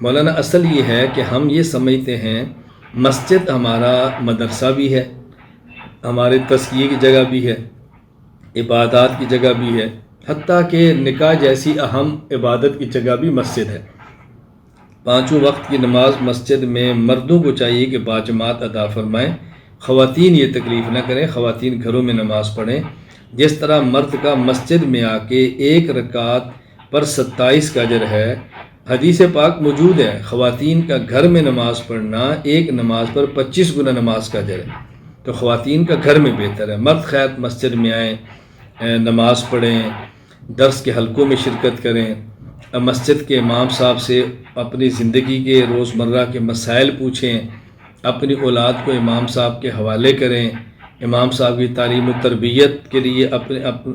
مولانا اصل یہ ہے کہ ہم یہ سمجھتے ہیں مسجد ہمارا مدرسہ بھی ہے، ہمارے تزکیے کی جگہ بھی ہے، عبادات کی جگہ بھی ہے، حتیٰ کہ نکاح جیسی اہم عبادت کی جگہ بھی مسجد ہے۔ پانچوں وقت کی نماز مسجد میں مردوں کو چاہیے کہ باجماعت ادا فرمائیں، خواتین یہ تکلیف نہ کریں، خواتین گھروں میں نماز پڑھیں۔ جس طرح مرد کا مسجد میں آ کے ایک رکعت پر 27 کا اجر ہے، حدیث پاک موجود ہے، خواتین کا گھر میں نماز پڑھنا ایک نماز پر 25 گنا نماز کا اجر ہے، تو خواتین کا گھر میں بہتر ہے۔ مرد خیر مسجد میں آئیں، نماز پڑھیں، درس کے حلقوں میں شرکت کریں، مسجد کے امام صاحب سے اپنی زندگی کے روزمرہ کے مسائل پوچھیں، اپنی اولاد کو امام صاحب کے حوالے کریں، امام صاحب کی تعلیم و تربیت کے لیے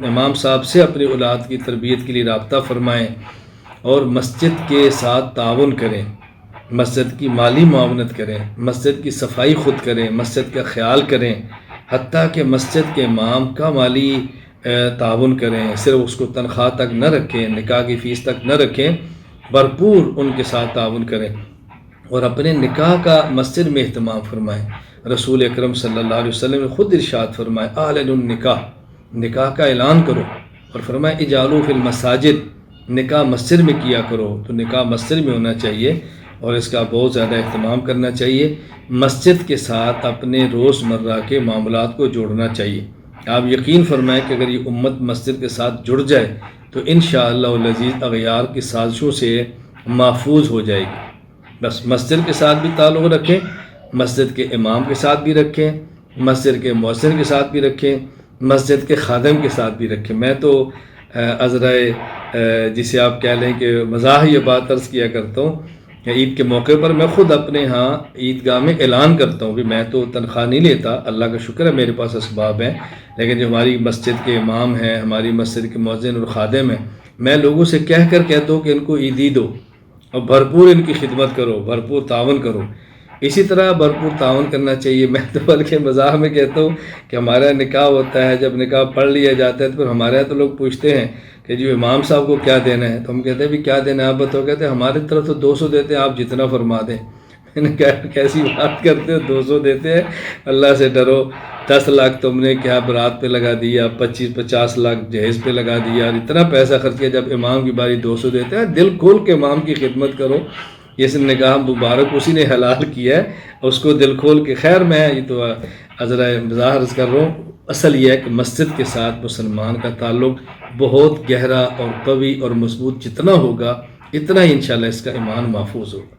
امام صاحب سے اپنی اولاد کی تربیت کے لیے رابطہ فرمائیں، اور مسجد کے ساتھ تعاون کریں، مسجد کی مالی معاونت کریں، مسجد کی صفائی خود کریں، مسجد کا خیال کریں، حتیٰ کہ مسجد کے امام کا مالی تعاون کریں، صرف اس کو تنخواہ تک نہ رکھیں، نکاح کی فیس تک نہ رکھیں، بھرپور ان کے ساتھ تعاون کریں، اور اپنے نکاح کا مسجد میں اہتمام فرمائیں۔ رسول اکرم صلی اللہ علیہ وسلم نے خود ارشاد فرمائے اعلنوا النکاح، نکاح کا اعلان کرو، اور فرمائے اجعلوا فی المساجد، نکاح مسجد میں کیا کرو، تو نکاح مسجد میں ہونا چاہیے اور اس کا بہت زیادہ اہتمام کرنا چاہیے۔ مسجد کے ساتھ اپنے روزمرہ کے معاملات کو جوڑنا چاہیے۔ آپ یقین فرمائیں کہ اگر یہ امت مسجد کے ساتھ جڑ جائے تو انشاءاللہ العزیز اغیار کی سازشوں سے محفوظ ہو جائے گی۔ بس مسجد کے ساتھ بھی تعلق رکھیں، مسجد کے امام کے ساتھ بھی رکھیں، مسجد کے مؤذن کے ساتھ بھی رکھیں، مسجد کے خادم کے ساتھ بھی رکھیں۔ میں تو عذرائے جسے آپ کہہ لیں کہ مزاح یہ بات عرض کیا کرتا ہوں، عید کے موقع پر میں خود اپنے ہاں عیدگاہ میں اعلان کرتا ہوں کہ میں تو تنخواہ نہیں لیتا، اللہ کا شکر ہے میرے پاس اسباب ہیں، لیکن جو ہماری مسجد کے امام ہیں، ہماری مسجد کے مؤذن اور خادم ہیں، میں لوگوں سے کہہ کر کہتا ہوں کہ ان کو عیدی دو اور بھرپور ان کی خدمت کرو، بھرپور تعاون کرو۔ اسی طرح بھرپور تعاون کرنا چاہیے۔ میں تو بلکہ مزاح میں کہتا ہوں کہ ہمارا نکاح ہوتا ہے، جب نکاح پڑھ لیا جاتا ہے تو پھر ہمارے یہاں تو لوگ پوچھتے ہیں کہ جو امام صاحب کو کیا دینا ہے، تو ہم کہتے ہیں بھی کیا دینا ہے آپ بتاؤ، کہتے ہیں ہماری طرف تو 200 دیتے ہیں، آپ جتنا فرما دیں۔ میں نے کہا کیسی بات کرتے ہو، 200 دیتے ہیں، اللہ سے ڈرو، 10 لاکھ تم نے کیا برات پہ لگا دیا، 25-50 لاکھ جہیز پہ لگا دیا، اور اتنا پیسہ خرچ کیا، جب امام کی باری 200 دیتے ہیں، دل کھول کے امام کی خدمت کرو۔ اس نکاح مبارک اسی نے حلال کیا ہے، اس کو دل کھول کے، خیر میں یہ تو عذرائے مزاح عرض کر رہا ہوں۔ اصل یہ ہے کہ مسجد کے ساتھ مسلمان کا تعلق بہت گہرا اور قوی اور مضبوط جتنا ہوگا اتنا ہی انشاءاللہ اس کا ایمان محفوظ ہوگا۔